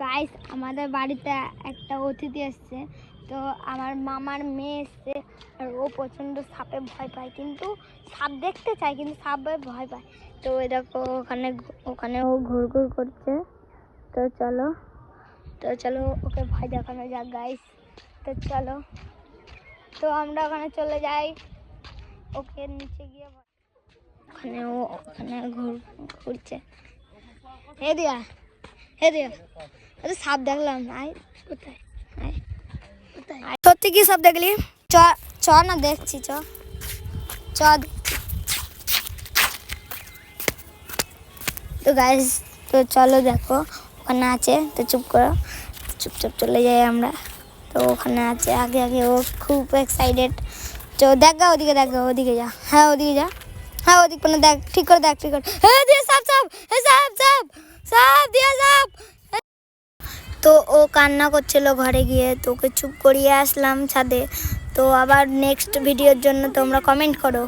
Guys আমাদের বাড়িতে একটা অতিথি এসছে, তো আমার মামার মেয়ে এসছে। আর ও প্রচণ্ড সাপে ভয় পায়, কিন্তু সাপ দেখতে চায় কিন্তু সাপে ভয় পায়। তো ওই দেখো ওখানে ও ঘুরঘুর করছে। তো চলো ওকে ভয় দেখানো যাক গাইস। তো চলো, তো আমরা ওখানে চলে যাই, ওকে নিচে গিয়ে ওখানে ঘুরছে। হে দিয়া সাপ দেখলাম। কোথায় সত্যি কি সাপ দেখলি? চ না দেখছি, চ তো গাইস, তো চলো দেখো ওখানে আছে। তো চুপচাপ চলে যাই আমরা। তো ওখানে আছে আগে ও খুব এক্সাইটেড। তো দেখ গা ওদিকে যা। হ্যাঁ ওদিকে যা, হ্যাঁ ওদিক কোনো দেখ, ঠিক করে হ্যাঁ দিয়ে সাপ দিয়ে সাপ। তো ও কান্না করছিল ঘরে গিয়ে, তো ওকে চুপ করিয়ে আসলাম ছাদে। তো আবার নেক্সট ভিডিওর জন্য তোমরা কমেন্ট করো।